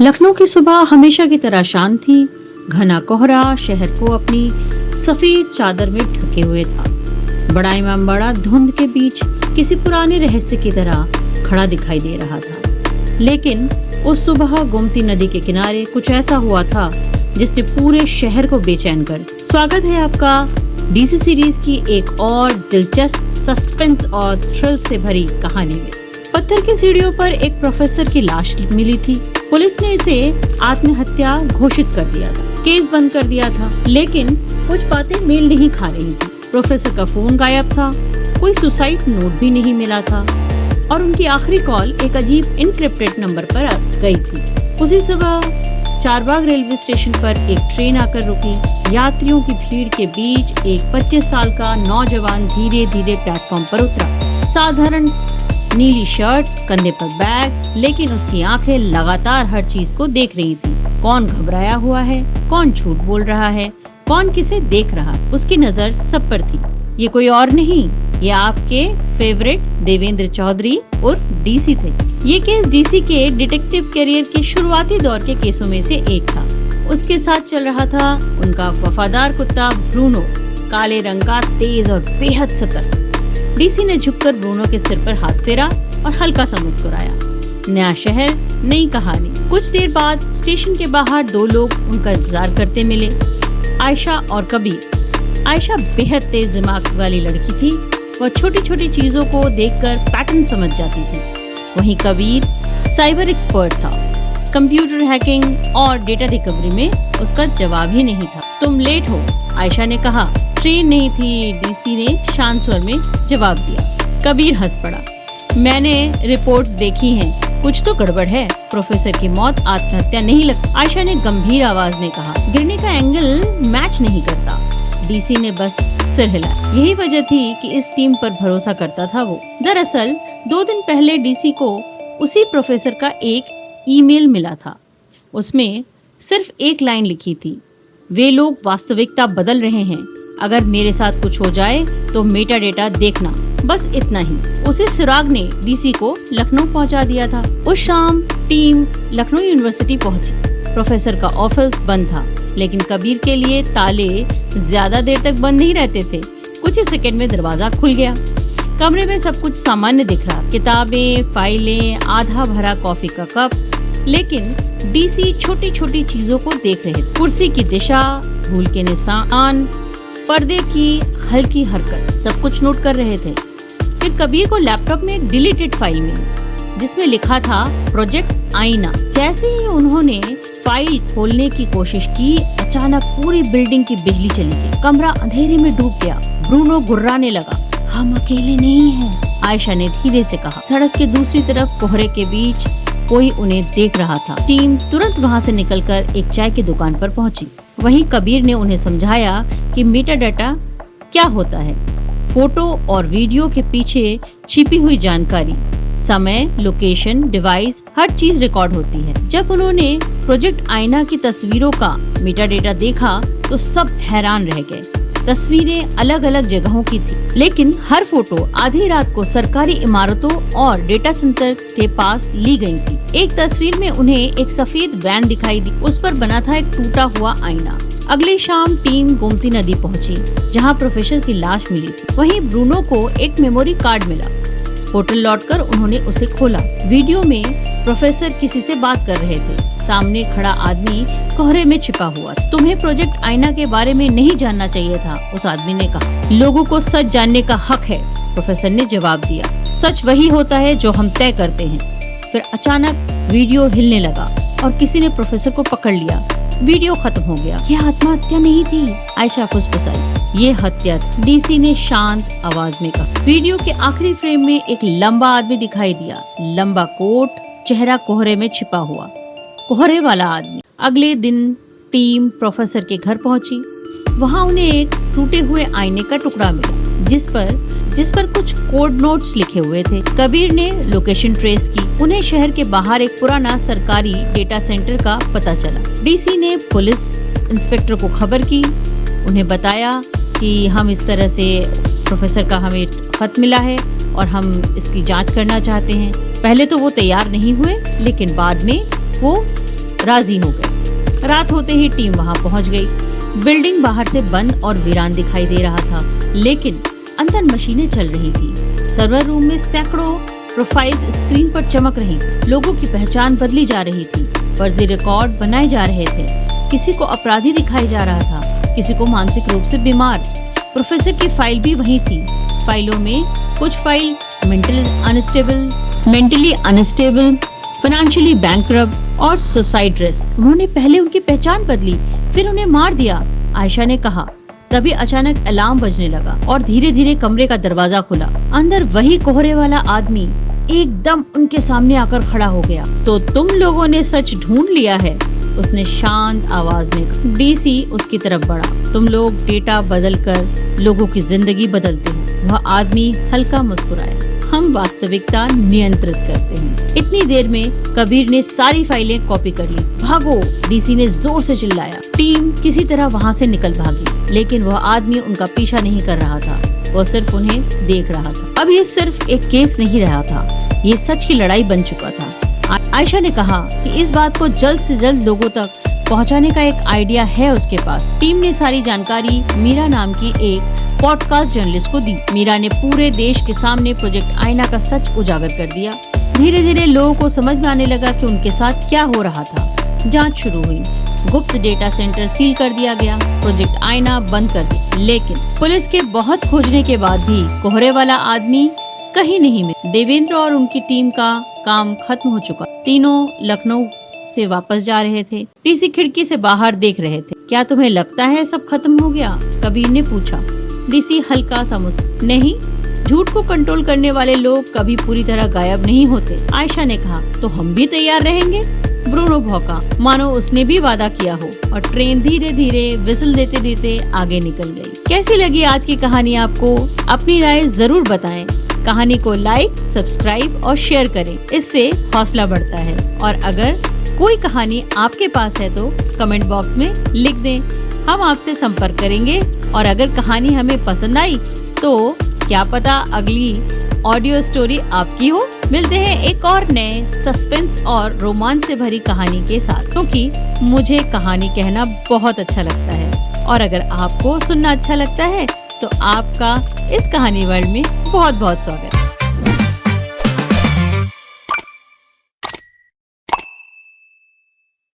लखनऊ की सुबह हमेशा की तरह शांत थी। घना कोहरा शहर को अपनी सफेद चादर में ढके हुए था। बड़ा इमामबाड़ा धुंध के बीच किसी पुराने रहस्य की तरह खड़ा दिखाई दे रहा था। लेकिन उस सुबह गोमती नदी के किनारे कुछ ऐसा हुआ था जिसने पूरे शहर को बेचैन कर। स्वागत है आपका डीसी सीरीज की एक और दिलचस्प सस्पेंस और थ्रिल से भरी कहानी में। पत्थर की सीढ़ियों पर एक प्रोफेसर की लाश मिली थी। पुलिस ने इसे आत्महत्या घोषित कर दिया था, केस बंद कर दिया था, लेकिन कुछ बातें मेल नहीं खा रही थी। प्रोफेसर का फोन गायब था, कोई सुसाइड नोट भी नहीं मिला था और उनकी आखिरी कॉल एक अजीब इनक्रिप्टेड नंबर पर गई थी। उसी सुबह चारबाग रेलवे स्टेशन पर एक ट्रेन आकर रुकी। यात्रियों की भीड़ के बीच एक 25 साल का नौजवान धीरे धीरे प्लेटफॉर्म पर उतरा। साधारण नीली शर्ट, कंधे पर बैग, लेकिन उसकी आंखें लगातार हर चीज को देख रही थी। कौन घबराया हुआ है, कौन झूठ बोल रहा है, कौन किसे देख रहा है, उसकी नजर सब पर थी। ये कोई और नहीं, ये आपके फेवरेट देवेंद्र चौधरी उर्फ डीसी थे। ये केस डीसी के डिटेक्टिव करियर के शुरुआती दौर के केसों में से एक था। उसके साथ चल रहा था उनका वफादार कुत्ता ब्रूनो, काले रंग का, तेज और बेहद सतर्क। डीसी ने झुककर ब्रूनो के सिर पर हाथ फेरा और हल्का सा मुस्कुराया। नया शहर, नई कहानी। कुछ देर बाद स्टेशन के बाहर दो लोग उनका इंतजार करते मिले, आयशा और कबीर। आयशा बेहद तेज दिमाग वाली लड़की थी। वह छोटी छोटी चीजों को देखकर पैटर्न समझ जाती थी। वहीं कबीर साइबर एक्सपर्ट था। कंप्यूटर हैकिंग और डेटा रिकवरी में उसका जवाब ही नहीं था। तुम लेट हो, आयशा ने कहा। ट्रेन नहीं थी, डीसी ने शांत स्वर में जवाब दिया। कबीर हंस पड़ा। मैंने रिपोर्ट्स देखी हैं, कुछ तो गड़बड़ है। प्रोफेसर की मौत आत्महत्या नहीं लगती, आयशा ने गंभीर आवाज में कहा। गिरने का एंगल मैच नहीं करता। डीसी ने बस सिर हिलाया। यही वजह थी कि इस टीम पर भरोसा करता था वो। दरअसल 2 दिन पहले डीसी को उसी प्रोफेसर का एक ईमेल मिला था। उसमें सिर्फ एक लाइन लिखी थी, वे लोग वास्तविकता बदल रहे हैं, अगर मेरे साथ कुछ हो जाए तो मेटा डेटा देखना। बस इतना ही। उसी सुराग ने डीसी को लखनऊ पहुंचा दिया था। उस शाम टीम लखनऊ यूनिवर्सिटी पहुंची। प्रोफेसर का ऑफिस बंद था, लेकिन कबीर के लिए ताले ज्यादा देर तक बंद नहीं रहते थे। कुछ ही सेकंड में दरवाजा खुल गया। कमरे में सब कुछ सामान्य दिख रहा, किताबें, फाइलें, आधा भरा कॉफी का कप, लेकिन डीसी छोटी छोटी चीजों को देख रहे थे। कुर्सी की दिशा, धूल के निशान, पर्दे की हल्की हरकत, सब कुछ नोट कर रहे थे। फिर कबीर को लैपटॉप में एक डिलीटेड फाइल मिली जिसमें लिखा था प्रोजेक्ट आईना। जैसे ही उन्होंने फाइल खोलने की कोशिश की, अचानक पूरी बिल्डिंग की बिजली चली गई। कमरा अंधेरे में डूब गया। ब्रूनो गुर्राने लगा। हम अकेले नहीं हैं, आयशा ने धीरे से कहा। सड़क के दूसरी तरफ कोहरे के बीच कोई उन्हें देख रहा था। टीम तुरंत वहाँ से निकलकर एक चाय की दुकान पर पहुंची। वहीं कबीर ने उन्हें समझाया कि मेटा डाटा क्या होता है। फोटो और वीडियो के पीछे छिपी हुई जानकारी, समय, लोकेशन, डिवाइस, हर चीज रिकॉर्ड होती है। जब उन्होंने प्रोजेक्ट आईना की तस्वीरों का मेटा डेटा देखा तो सब हैरान रह गए। तस्वीरें अलग अलग जगहों की थी, लेकिन हर फोटो आधी रात को सरकारी इमारतों और डेटा सेंटर के पास ली गई थी। एक तस्वीर में उन्हें एक सफेद वैन दिखाई दी, उस पर बना था एक टूटा हुआ आईना। अगली शाम टीम गोमती नदी पहुंची, जहां प्रोफेसर की लाश मिली थी। वहीं ब्रूनो को एक मेमोरी कार्ड मिला। होटल लौटकर उन्होंने उसे खोला। वीडियो में प्रोफेसर किसी से बात कर रहे थे। सामने खड़ा आदमी कोहरे में छिपा हुआ। तुम्हें प्रोजेक्ट आईना के बारे में नहीं जानना चाहिए था, उस आदमी ने कहा। लोगों को सच जानने का हक है, प्रोफेसर ने जवाब दिया। सच वही होता है जो हम तय करते हैं। फिर अचानक वीडियो हिलने लगा और किसी ने प्रोफेसर को पकड़ लिया। वीडियो खत्म हो गया। यह आत्महत्या नहीं थी, आयशा फुसफुसाई। ये हत्या थी, डीसी ने शांत आवाज में कहा। वीडियो के आखिरी फ्रेम में एक लंबा आदमी दिखाई दिया, लंबा कोट, चेहरा कोहरे में छिपा हुआ, कोहरे वाला आदमी। अगले दिन टीम प्रोफेसर के घर पहुंची। वहां उन्हें एक टूटे हुए आईने का टुकड़ा मिला, जिस पर कुछ कोड नोट्स लिखे हुए थे। कबीर ने लोकेशन ट्रेस की। उन्हें शहर के बाहर एक पुराना सरकारी डेटा सेंटर का पता चला। डीसी ने पुलिस इंस्पेक्टर को खबर की। उन्हें बताया कि हम इस तरह से प्रोफेसर का हमें खत मिला है और हम इसकी जांच करना चाहते हैं। पहले तो वो तैयार नहीं हुए, लेकिन बाद में वो राजी हो गए। रात होते ही टीम वहां पहुंच गई। बिल्डिंग बाहर से बंद और वीरान दिखाई दे रहा था, लेकिन अंदर मशीनें चल रही थी। सर्वर रूम में सैकड़ों प्रोफाइल्स स्क्रीन पर चमक रही थी। लोगों की पहचान बदली जा रही थी, फर्जी रिकॉर्ड बनाए जा रहे थे। किसी को अपराधी दिखाया जा रहा था, किसी को मानसिक रूप से बीमार। प्रोफेसर की फाइल भी वही थी। फाइलों में कुछ file mentally unstable, financially bankrupt और सुसाइड रिस्क। उन्होंने पहले उनकी पहचान बदली, फिर उन्हें मार दिया, आयशा ने कहा। तभी अचानक अलार्म बजने लगा और धीरे धीरे कमरे का दरवाजा खुला। अंदर वही कोहरे वाला आदमी एकदम उनके सामने आकर खड़ा हो गया। तो तुम लोगों ने सच ढूंढ लिया है, उसने शांत आवाज में कहा। डीसी उसकी तरफ बढ़ा। तुम लोग डेटा बदलकर लोगों की जिंदगी बदलते हो। वह आदमी हल्का मुस्कुराया। हम वास्तविकता नियंत्रित करते हैं। इतनी देर में कबीर ने सारी फाइलें कॉपी कर ली। भागो, डीसी ने जोर से चिल्लाया। टीम किसी तरह वहाँ से निकल भागी, लेकिन वह आदमी उनका पीछा नहीं कर रहा था, वो सिर्फ उन्हें देख रहा था। अब ये सिर्फ एक केस नहीं रहा था, ये सच की लड़ाई बन चुका था। आयशा ने कहा कि इस बात को जल्द से जल्द लोगों तक पहुंचाने का एक आइडिया है उसके पास। टीम ने सारी जानकारी मीरा नाम की एक पॉडकास्ट जर्नलिस्ट को दी। मीरा ने पूरे देश के सामने प्रोजेक्ट आईना का सच उजागर कर दिया। धीरे धीरे लोगों को समझ में आने लगा कि उनके साथ क्या हो रहा था। जांच शुरू हुई। गुप्त डेटा सेंटर सील कर दिया गया, प्रोजेक्ट आईना बंद कर दिया। लेकिन पुलिस के बहुत खोजने के बाद भी कोहरे वाला आदमी कहीं नहीं मिला। देवेंद्र और उनकी टीम का काम खत्म हो चुका। तीनों लखनऊ से वापस जा रहे थे। डीसी खिड़की से बाहर देख रहे थे। क्या तुम्हें लगता है सब खत्म हो गया? कबीर ने पूछा। डीसी हल्का सा मुस्कुराया। नहीं, झूठ को कंट्रोल करने वाले लोग कभी पूरी तरह गायब नहीं होते। आयशा ने कहा। तो हम भी तैयार रहेंगे? ब्रूनो भौंका, मानो उसने भी वादा किया हो, और ट्रेन धीरे धीरे विसल देते देते आगे निकल गई। कैसी लगी आज की कहानी आपको? अपनी राय जरूर बताएं। कहानी को लाइक, सब्सक्राइब और शेयर करें, इससे हौसला बढ़ता है। और अगर कोई कहानी आपके पास है तो कमेंट बॉक्स में लिख दें, हम आपसे संपर्क करेंगे। और अगर कहानी हमें पसंद आई तो क्या पता अगली ऑडियो स्टोरी आपकी हो। मिलते हैं एक और नए सस्पेंस और रोमांच से भरी कहानी के साथ, क्योंकि मुझे कहानी कहना बहुत अच्छा लगता है। और अगर आपको सुनना अच्छा लगता है तो आपका इस कहानी वर्ल्ड में बहुत बहुत स्वागत है।